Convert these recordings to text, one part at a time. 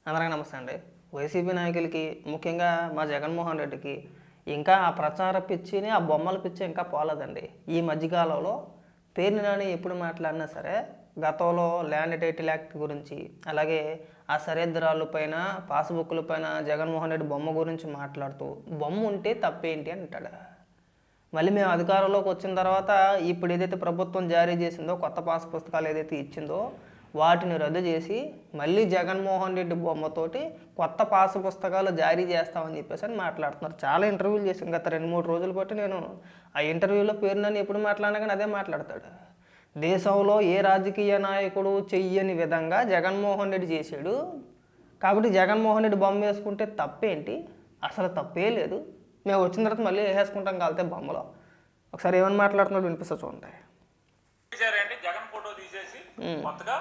అందరికీ నమస్తే అండి. వైసీపీ నాయకులకి ముఖ్యంగా మా జగన్మోహన్ రెడ్డికి ఇంకా ఆ ప్రచార పిచ్చిని ఆ బొమ్మల పిచ్చి ఇంకా పోలేదండి. ఈ మధ్యకాలంలో పేరుని నాని ఎప్పుడు మాట్లాడినా సరే గతంలో ల్యాండ్ టైటిల్ యాక్ట్ గురించి అలాగే ఆ సరిహద్దురాళ్ళ పైన పాస్బుక్ల పైన జగన్మోహన్ రెడ్డి బొమ్మ గురించి మాట్లాడుతూ బొమ్మ ఉంటే తప్పేంటి అంటాడు. మళ్ళీ మేము అధికారంలోకి వచ్చిన తర్వాత ఇప్పుడు ఏదైతే ప్రభుత్వం జారీ చేసిందో కొత్త పాస్ పుస్తకాలు ఏదైతే ఇచ్చిందో వాటిని రద్దు చేసి మళ్ళీ జగన్మోహన్ రెడ్డి బొమ్మతోటి కొత్త పాస్ పుస్తకాలు జారీ చేస్తామని చెప్పేసి అని మాట్లాడుతున్నారు. చాలా ఇంటర్వ్యూలు చేశాను గత 2-3 రోజులు బట్టి. నేను ఆ ఇంటర్వ్యూలో పేరు నన్ను ఎప్పుడు మాట్లాడినా కానీ అదే మాట్లాడతాడు. దేశంలో ఏ రాజకీయ నాయకుడు చెయ్యని విధంగా జగన్మోహన్ రెడ్డి చేశాడు కాబట్టి జగన్మోహన్ రెడ్డి బొమ్మ వేసుకుంటే తప్పేంటి, అసలు తప్పే లేదు, మేము వచ్చిన తర్వాత మళ్ళీ వేసేసుకుంటాం కాలితే బొమ్మలో. ఒకసారి ఏమని మాట్లాడుతున్నాడు వినిపిస్తా చూడండి. జగన్ ఫోటో తీసేసి కొత్తగా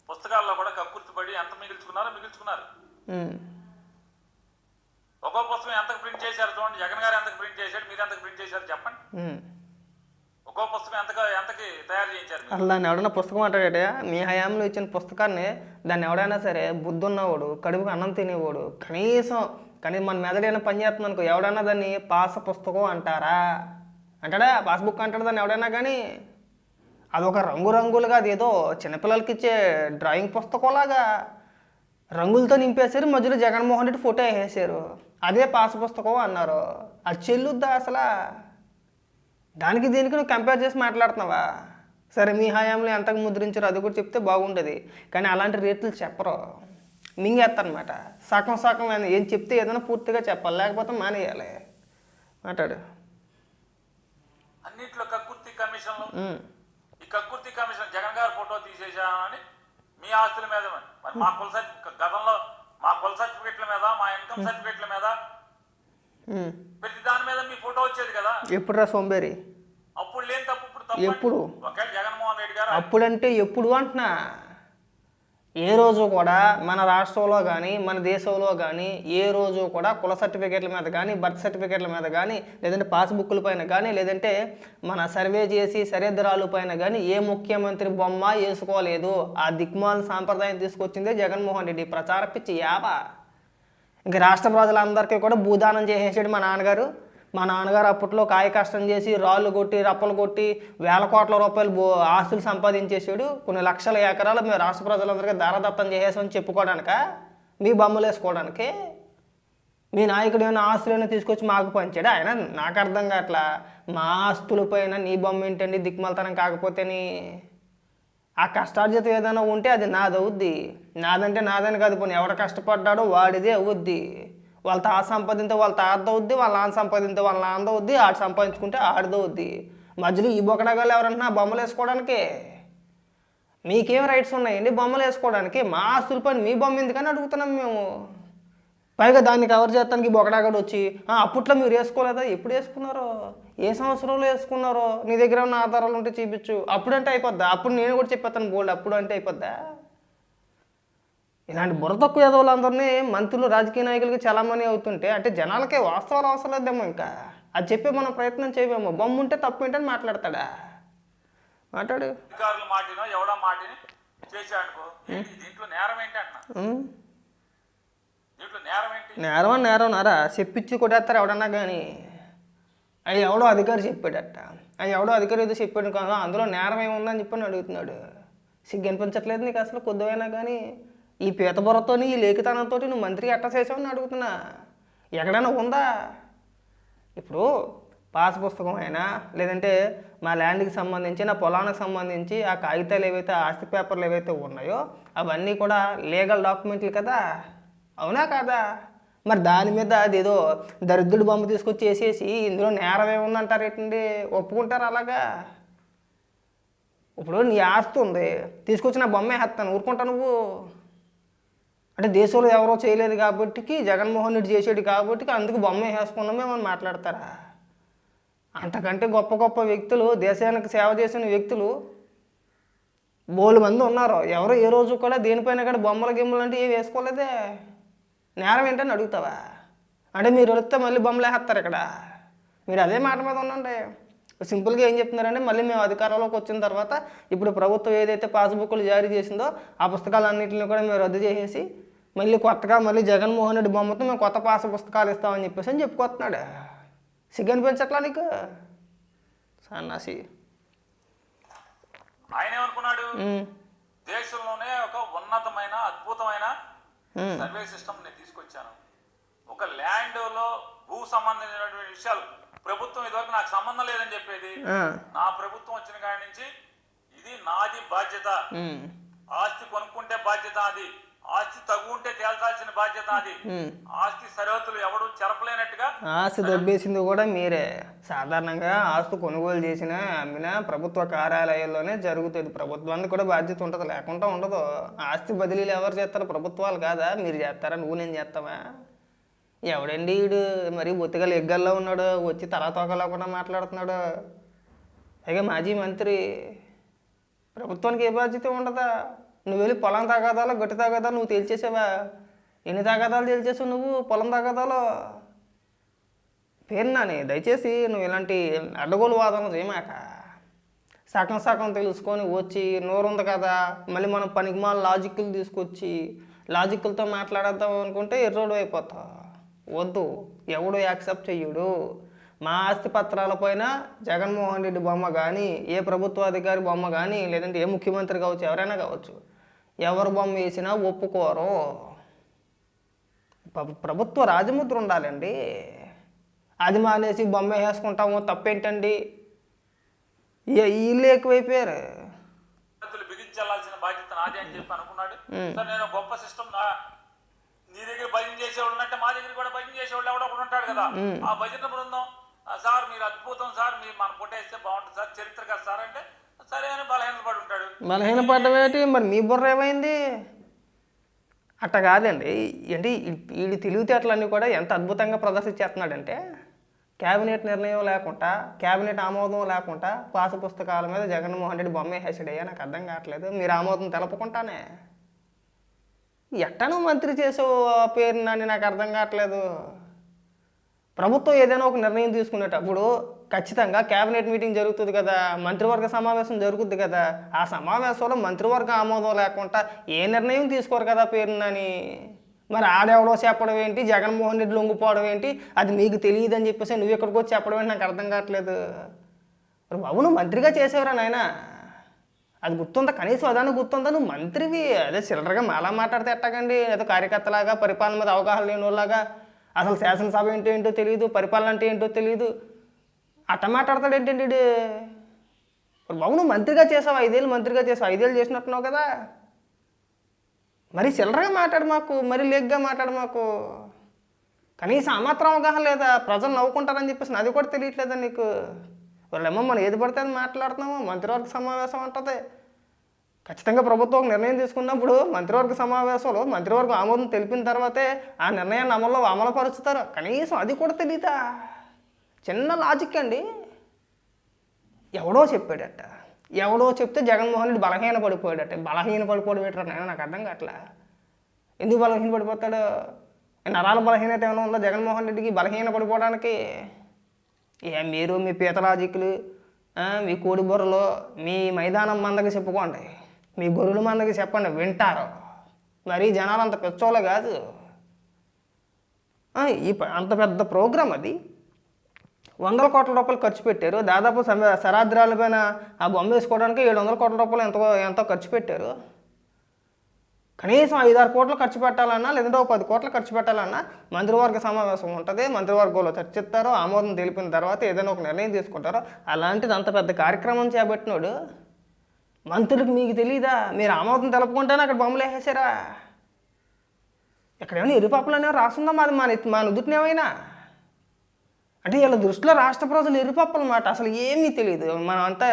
పుస్తకాల్లో కూడా కక్కుర్తిపడి ఎంత మిగిల్చుకున్నారు. ఒక్కో పుస్తకం ఎంతకు ప్రింట్ చేశారు చూడండి. జగన్ గారు ఎంతకు ప్రింట్ చేశాడు, మీరు ఎంతకు ప్రింట్ చేశారు చెప్పండి. ఒక్కో పుస్తకం ఎంతకి తయారు చేయించారు. అసలు దాన్ని ఎవడైనా పుస్తకం అంటాడే, మీ హయాంలో ఇచ్చిన పుస్తకాన్ని దాన్ని ఎవడైనా సరే బుద్ధున్నవాడు కడుపుకి అన్నం తినేవాడు కానీ మన మెదడైనా పని చేస్తుంది అనుకో, ఎవడైనా దాన్ని పాస పుస్తకం అంటారా? అంటాడా? పాస్బుక్ అంటాడు దాన్ని ఎవడైనా కానీ. అదొక రంగులుగా అదేదో చిన్నపిల్లలకి ఇచ్చే డ్రాయింగ్ పుస్తకంలాగా రంగులతో నింపేశారు, మధ్యలో జగన్మోహన్ రెడ్డి ఫోటో వేసేసారు, అదే పాస్ పుస్తకం అన్నారు. అది చెల్లుద్దా అసలు? దానికి దీనికి నువ్వు కంపేర్ చేసి మాట్లాడుతున్నావా? సరే మీ హయాంలో ఎంతకు ముద్రించారు అది కూడా చెప్తే బాగుండేది, కానీ అలాంటి రేట్లు చెప్పరు, మింగేస్తారనమాట. సగం ఏం చెప్తే ఏదైనా పూర్తిగా చెప్పాలి, లేకపోతే మానేయాలి. మాట్లాడు. అన్నిట్లో కక్కుర్తి కమిషన్లు, ఈ కక్కుర్తి కమిషన్ జగన్ గారు ఫోటో తీసేసామని మీ ఆస్తుల మీద మరి మా గతంలో మా కుల సర్టిఫికెట్ల మీద మా ఇన్కమ్ సర్టిఫికెట్ల మీద ప్రతి దాని మీద మీ ఫోటో వచ్చేది కదా. ఎప్పుడు రా సోంబేరి? అప్పుడు లేని తప్పు ఇప్పుడు తప్పు. ఎప్పుడు? ఒకవేళ జగన్మోహన్ రెడ్డి గారు అప్పుడంటే ఎప్పుడు అంటున్నా. ఏ రోజు కూడా మన రాష్ట్రంలో కానీ మన దేశంలో కానీ ఏ రోజు కూడా కుల సర్టిఫికేట్ల మీద కానీ బర్త్ సర్టిఫికేట్ల మీద కానీ లేదంటే పాస్బుక్ల పైన కానీ లేదంటే మన సర్వే చేసి సరిహద్దురాళ్ళ పైన కానీ ఏ ముఖ్యమంత్రి బొమ్మ వేసుకోలేదు. ఆ దిక్మాల సాంప్రదాయం తీసుకొచ్చిందే జగన్మోహన్ రెడ్డి. ప్రచార పిచ్చి యాప. ఇంక రాష్ట్ర ప్రజలందరికీ కూడా భూదానం చేసేసాడు మా నాన్నగారు అప్పట్లో కాయ కష్టం చేసి రాళ్ళు కొట్టి రప్పలు కొట్టి వేల కోట్ల రూపాయలు ఆస్తులు సంపాదించేసాడు. కొన్ని లక్షల ఎకరాలు మేము రాష్ట్ర ప్రజలందరికీ దారదత్తం చేసేసామని చెప్పుకోవడానిక, మీ బొమ్మలు వేసుకోవడానికి? మీ నాయకుడు ఏమైనా ఆస్తులైనా తీసుకొచ్చి మాకు పంచాడు ఆయన? నాకు అర్థం కావట్లా. మా ఆస్తుల పైన నీ బొమ్మ ఏంటండి దిక్కుమలతనం? కాకపోతేని ఆ కష్టార్జితం ఏదైనా ఉంటే అది నాదవుద్ది. నాదంటే నాదని కాదు, పోనీ ఎవడ కష్టపడ్డాడో వాడిదే అవుద్ది. వాళ్ళ తాత సంపాదింతే వాళ్ళ తాతవుద్ది, వాళ్ళ నాన్న సంపాదింతే వాళ్ళ నాన్నదవుద్ది, ఆడు సంపాదించుకుంటే ఆడదవుద్ది. మధ్యలో ఈ బొకడగాలు ఎవరన్నా బొమ్మలు వేసుకోవడానికి? మీకేం రైట్స్ ఉన్నాయండి బొమ్మలు వేసుకోవడానికి? మా ఆస్తుల పని మీ బొమ్మ ఎందుకని అడుగుతున్నాం మేము. పైగా దాన్ని కవర్ చేస్తానికి బొకడాగడు వచ్చి అప్పట్లో మీరు వేసుకోలేదా? ఎప్పుడు వేసుకున్నారో, ఏ సంవత్సరంలో వేసుకున్నారో నీ దగ్గర ఉన్న ఆధారాలు ఉంటే చూపించు. అప్పుడంటే అయిపోద్దా? అప్పుడు నేను కూడా చెప్పేస్తాను బోల్డ్. అప్పుడు అంటే అయిపోద్దా? ఇలాంటి బుర్ర తక్కువ ఎదవులందరినీ మంత్రులు రాజకీయ నాయకులకి చలామణి అవుతుంటే అంటే జనాలకే వాస్తవాలు అవసరం లేదేమో. ఇంకా అది చెప్పే మనం ప్రయత్నం చేయమేమో. బొమ్మ ఉంటే తప్పు ఏంటని మాట్లాడతాడా? మాట్లాడు. అధికారులు మాటినో ఎవడో మాటిని చేశాడుకో, దీంట్లో నేరం ఏంటి అన్న? దీంట్లో నేరం ఏంటి? నేరం నారా చెప్పించి కొట్టేస్తారు ఎవడన్నా కానీ. అది ఎవడో అధికారి చెప్పాడట, అది ఎవడో అధికారి ఏదో చెప్పాడు కాదు, అందులో నేరం ఏముందని చెప్పని అడుగుతున్నాడు. సిగ్గు అనిపించట్లేదు నీకు అసలు కొద్దివైనా కానీ? ఈ పీతబుర్రతో ఈ లేఖితనంతో నువ్వు మంత్రి ఎట్ట చేసావని అడుగుతున్నా. ఎక్కడైనా ఉందా? ఇప్పుడు పాస్ పుస్తకం అయినా లేదంటే మా ల్యాండ్కి సంబంధించి నా పొలానికి సంబంధించి ఆ కాగితాలు ఏవైతే ఆస్తి పేపర్లు ఏవైతే ఉన్నాయో అవన్నీ కూడా లీగల్ డాక్యుమెంట్లు కదా, అవునా కాదా? మరి దాని మీద అదేదో దరిద్రుడి బొమ్మ తీసుకొచ్చి వేసేసి ఇందులో నేరం ఏముందంటారు ఏంటండి? ఒప్పుకుంటారు అలాగా? ఇప్పుడు నీ ఆస్తి ఉంది, తీసుకొచ్చి నా బొమ్మ వేస్తాను, ఊరుకుంటా నువ్వు? అంటే దేశంలో ఎవరో చేయలేదు కాబట్టి జగన్మోహన్ రెడ్డి చేసాడు కాబట్టి అందుకు బొమ్మ వేసుకున్నామే మనం మాట్లాడతారా? అంతకంటే గొప్ప గొప్ప వ్యక్తులు, దేశానికి సేవ చేసిన వ్యక్తులు బోలు మంది ఉన్నారు. ఎవరు ఏ రోజు కూడా దేనిపైన కూడా బొమ్మల గిమ్మలు అంటే ఏం వేసుకోలేదే. నేరం ఏంటని అడుగుతావా? అంటే మీరు వెళితే మళ్ళీ బొమ్మలు వేస్తారు ఇక్కడ. మీరు అదే మాట మీద ఉండండి. సింపుల్గా ఏం చెప్తున్నారంటే మళ్ళీ మేము అధికారంలోకి వచ్చిన తర్వాత ఇప్పుడు ప్రభుత్వం ఏదైతే పాస్బుక్లు జారీ చేసిందో ఆ పుస్తకాలన్నింటినీ కూడా మేము రద్దు చేసేసి మళ్ళీ కొత్తగా మళ్ళీ జగన్మోహన్ రెడ్డి బొమ్మతో మేము కొత్త పాస పుస్తకాలు ఇస్తామని చెప్పేసి అని చెప్పుకొస్తున్నాడు. సిగ్గు అనిపించట్లా నీకు సన్నాసి? ఆయన ఏమనుకున్నాడు, దేశంలోనే ఒక ఉన్నతమైన అద్భుతమైన సర్వే సిస్టమ్ నేను తీసుకొచ్చాను. ఒక ల్యాండ్ లో భూ సంబంధించినటువంటి విషయాలు ప్రభుత్వం ఇదివరకు నాకు సంబంధం లేదని చెప్పేది, నా ప్రభుత్వం వచ్చిన కాడి నుంచి ఇది నాది బాధ్యత, ఆస్తి కొనుక్కుంటే బాధ్యత అది, ఆస్తి తగ్గు ఉంటే తేల్చాల్సిన బాధ్యత అది, ఆస్తి సరిహద్దులు ఎవడు చెరపలేనట్టుగా. ఆస్తి దొబ్బేసింది కూడా మీరే. సాధారణంగా ఆస్తి కొనుగోలు చేసినా అమ్మినా ప్రభుత్వ కార్యాలయాల్లోనే జరుగుతుంది. ప్రభుత్వానికి కూడా బాధ్యత ఉంటుంది, లేకుండా ఉండదు. ఆస్తి బదిలీలు ఎవరు చేస్తారు? ప్రభుత్వాలు కాదా? మీరు చేస్తారా? నువ్వు నేను చేస్తావా? ఎవడండి వీడు మరి బొత్తిగా లెగ్గల్లో ఉన్నాడు, వచ్చి తలతోకలో కూడా మాట్లాడుతున్నాడు. పైగా మాజీ మంత్రి. ప్రభుత్వానికి ఏ బాధ్యత ఉండదా? నువ్వు వెళ్ళి పొలం తగాదాలో గట్టి తగాదాలు నువ్వు తేల్చేసావా? ఎన్ని తగాదాలు తేల్చేసావు నువ్వు పొలం తగాదాలో? పేరు నాని, దయచేసి నువ్వు ఇలాంటి అడ్డగోలు వాదనలు చేయమాక. సగం సగం తెలుసుకొని వచ్చి నోరుంది కదా మళ్ళీ మనం పనికిమాల లాజిక్లు తీసుకొచ్చి లాజిక్లతో మాట్లాడేద్దాం అనుకుంటే ఎర్రోడు అయిపోతావు. వద్దు, ఎవడు యాక్సెప్ట్ చెయ్యడు. మా ఆస్తి పత్రాలపైన జగన్మోహన్ రెడ్డి బొమ్మ కానీ, ఏ ప్రభుత్వ అధికారి బొమ్మ కానీ, లేదంటే ఏ ముఖ్యమంత్రి కావచ్చు, ఎవరైనా కావచ్చు, ఎవరు బొమ్మ వేసినా ఒప్పుకోరు. ప్రభుత్వ రాజముద్ర ఉండాలండి. అది మానేసి బొమ్మ వేసుకుంటాము తప్పేంటండి? వీళ్ళు ఎక్కువైపోయారు. బిగించాల్సిన బాధ్యత నాది అని చెప్పి అనుకున్నాడు. నేను గొప్ప సిస్టమ్, నీ దగ్గర భజన చేసేవాళ్ళు ఉన్నట్టే మా దగ్గర కూడా భజన చేసేవాళ్ళు ఎవడో ఒకడు ఉంటాడు కదా. ఆ భజన బృందం, సార్ మీరు అద్భుతం సార్, మీరు మన పుట్టేస్తే బాగుంటుంది సార్, చరిత్ర కదా సార్ అంటే సరే అని బలహీనపడి ఉంటాడు. బలహీనపడ్డమేంటి మరి? మీ బుర్ర ఏమైంది? అట్ట కాదండి. ఏంటి వీడి తెలివితేటలన్నీ కూడా ఎంత అద్భుతంగా ప్రదర్శించేస్తున్నాడంటే, క్యాబినెట్ నిర్ణయం లేకుండా, క్యాబినెట్ ఆమోదం లేకుండా పాసు పుస్తకాల మీద జగన్మోహన్ రెడ్డి బొమ్మ వేసాడయ్యా. నాకు అర్థం కావట్లేదు. మీరు ఆమోదం తెలపకుండానే ఎట్టనో మంత్రి చేసావు ఆ పేరు నాని, నాకు అర్థం కావట్లేదు. ప్రభుత్వం ఏదైనా ఒక నిర్ణయం తీసుకునేటప్పుడు ఖచ్చితంగా క్యాబినెట్ మీటింగ్ జరుగుతుంది కదా, మంత్రివర్గ సమావేశం జరుగుతుంది కదా. ఆ సమావేశంలో మంత్రివర్గ ఆమోదం లేకుండా ఏ నిర్ణయం తీసుకోరు కదా పేరు నాని. మరి ఆడెవడో చెప్పడం ఏంటి, జగన్మోహన్ రెడ్డి లొంగిపోవడం ఏంటి, అది మీకు తెలియదని చెప్పేసి నువ్వు ఇక్కడికి వచ్చి చెప్పడం ఏంటి, నాకు అర్థం కావట్లేదు. మరి బాబు నువ్వు మంత్రిగా చేసేవరా నాయన? అది గుర్తుందా? కనీసం అదాన్ని గుర్తుందా? నువ్వు మంత్రివి. అదే చిల్లరగా మాలా మాట్లాడితే ఎట్టాగండి? ఏదో కార్యకర్తలాగా, పరిపాలన మీద అవగాహన లేని వాళ్ళలాగా, అసలు శాసనసభ ఏంటో తెలియదు, పరిపాలన అంటే ఏంటో తెలియదు, అట్ట మాట్లాడతాడు ఏంటండి? బాబు నువ్వు మంత్రిగా చేసావు, 5 ఏళ్ళు మంత్రిగా చేసావు, 5 ఏళ్ళు చేసినట్టున్నావు కదా. మరి చిల్లరగా మాట్లాడు మాకు, మరి లేగ్గా మాట్లాడు మాకు. కనీసం ఆ మాత్రం అవగాహన లేదా? ప్రజలు నవ్వుకుంటారని చెప్పేసి అది కూడా తెలియట్లేదా నీకు? వాళ్ళేమో మనం ఏది పడితే అది మాట్లాడుతున్నాము. మంత్రివర్గ సమావేశం అంటది. ఖచ్చితంగా ప్రభుత్వం ఒక నిర్ణయం తీసుకున్నప్పుడు మంత్రివర్గ సమావేశంలో మంత్రివర్గం ఆమోదం తెలిపిన తర్వాతే ఆ నిర్ణయాన్ని అమలుపరుచుతారు. కనీసం అది కూడా తెలీదా? చిన్న లాజిక్ అండి. ఎవడో చెప్పాడట, ఎవడో చెప్తే జగన్మోహన్ రెడ్డి బలహీన పడిపోయాడట. బలహీన పడిపోవడం ఏంటో నాకు అర్థం కావట్లే. ఎందుకు బలహీన పడిపోతాడు? నరాల బలహీనత ఏమైనా ఉందా జగన్మోహన్ రెడ్డికి బలహీన పడిపోవడానికి? మీరు మీ పీత లాజిక్లు, మీ కోడి బుర్రలో, మీ మైదానం మందకి చెప్పుకోండి, మీ గొర్రెల మందకి చెప్పండి, వింటారు. మరి జనాలు అంత పెచ్చోళ్ళు కాదు. అంత పెద్ద ప్రోగ్రాం అది. 100 కోట్ల రూపాయలు ఖర్చు పెట్టారు. దాదాపు శరాద్రాల పైన ఆ బొమ్మ వేసుకోవడానికి 700 కోట్ల రూపాయలు ఎంతో ఖర్చు పెట్టారు. కనీసం 5-6 కోట్లు ఖర్చు పెట్టాలన్నా, లేదంటే 10 కోట్లు ఖర్చు పెట్టాలన్నా మంత్రివర్గ సమావేశం ఉంటుంది. మంత్రివర్గంలో చర్చిస్తారు, ఆమోదం తెలిపిన తర్వాత ఏదైనా ఒక నిర్ణయం తీసుకుంటారు. అలాంటిది అంత పెద్ద కార్యక్రమం చేపట్టినాడు. మంత్రులకు మీకు తెలీదా? మీరు ఆమోదం తెలపకుండానే అక్కడ బొమ్మలు వేసేసారా? ఎక్కడేమైనా ఎరుపాపలు అనేవి రాస్తుందా? మా నుదుటినేమైనా అంటే వీళ్ళ దృష్టిలో రాష్ట్ర ప్రజలు ఎరుపప్పు అన్నమాట. అసలు ఏమీ తెలియదు. మనం అంతా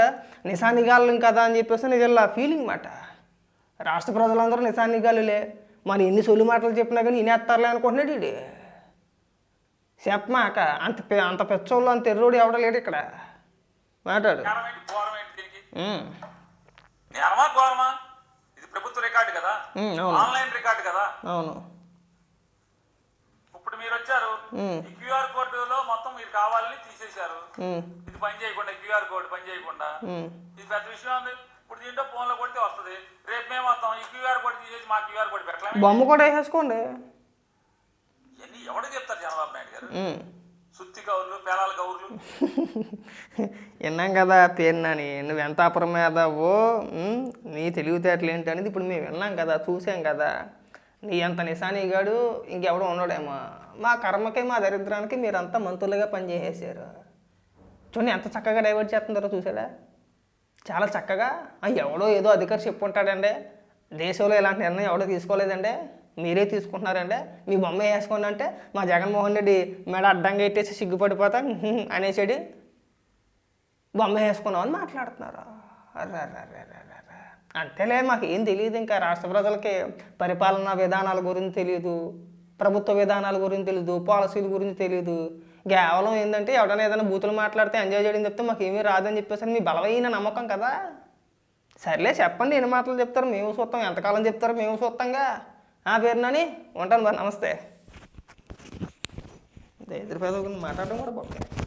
నిశానిగాళ్ళం కదా అని చెప్పేసి వీళ్ళ ఫీలింగ్ మాట. రాష్ట్ర ప్రజలందరూ నిశానిగాలులే, మరి ఎన్ని సొల్లు మాటలు చెప్పినా కానీ ఇనేస్తారులే అనుకుంటున్నాడు వీడు. చెప్పమాక అంత పెచ్చోళ్ళు అంత ఎర్రోడు ఎవడ లేడు ఇక్కడ. మాట్లాడు. ఇది ప్రభుత్వ రికార్డు కదా, ఆన్లైన్ రికార్డు కదా. అవును. ఇప్పుడు మీరు వచ్చారు, ఈ క్యూఆర్ కోడ్లో మొత్తం మీరు కావాలని తీసేశారు. ఇది పని చేయకుండా, క్యూఆర్ కోడ్ పని చేయకుండా, ఇది పెద్ద విషయం ఉంది. ఇప్పుడు దీంట్లో ఫోన్లో కొడితే వస్తుంది. రేపు మేము వస్తాం ఈ క్యూఆర్ కోడ్ తీసేసి మా క్యూఆర్ కోడ్ పెట్టలేము. బొమ్మ కూడా వేసేసుకోండి. ఇవన్నీ ఎవడో చెప్తారు చంద్రబాబు నాయుడు గారు? ఉమ్. సుత్తి కౌర్లు పేలాల కౌర్లు. విన్నాం కదా పేరు నాని, నువ్వు ఎంత అప్రమేదావో, నీ తెలివితేటలు ఏంటి అనేది ఇప్పుడు మేము విన్నాం కదా, చూసాం కదా. నీ అంత నిశానీగాడు ఇంకెవడో ఉండడేమో. మా కర్మకి మా దరిద్రానికి మీరంతా మంత్రులుగా పనిచేసేసారు. చూడండి ఎంత చక్కగా డైవర్ట్ చేస్తున్నారో చూసారా, చాలా చక్కగా. ఎవడో ఏదో అధికారి చెప్పుంటాడండి, దేశంలో ఇలాంటి నిర్ణయం ఎవడో తీసుకోలేదండి, మీరే తీసుకుంటున్నారండి, మీ బొమ్మ వేసుకోండి అంటే మా జగన్మోహన్ రెడ్డి మెడ అడ్డంగా ఎట్టేసి సిగ్గుపడిపోతా అనేసాడు, బొమ్మ వేసుకున్నామని మాట్లాడుతున్నారు. అర్రర్రర్రర్రర్ర. అంతేలే, మాకు ఏం తెలియదు, ఇంకా రాష్ట్ర ప్రజలకి పరిపాలనా విధానాల గురించి తెలియదు, ప్రభుత్వ విధానాల గురించి తెలియదు, పాలసీల గురించి తెలియదు. కేవలం ఏంటంటే ఎవడైనా ఏదైనా బూతులు మాట్లాడితే ఎంజాయ్ చేయడం చెప్తే మాకు ఏమీ రాదని చెప్పేసి మీ బలమైన నమ్మకం కదా. సర్లే చెప్పండి, ఎన్ని మాటలు చెప్తారు మేము చూస్తాం, ఎంతకాలం చెప్తారో మేము చూస్తాంగా. పేరు నాని, ఉంటాను బాగా, నమస్తే. ఎదురు పేద మాట్లాడడం కూడా బాగుంది.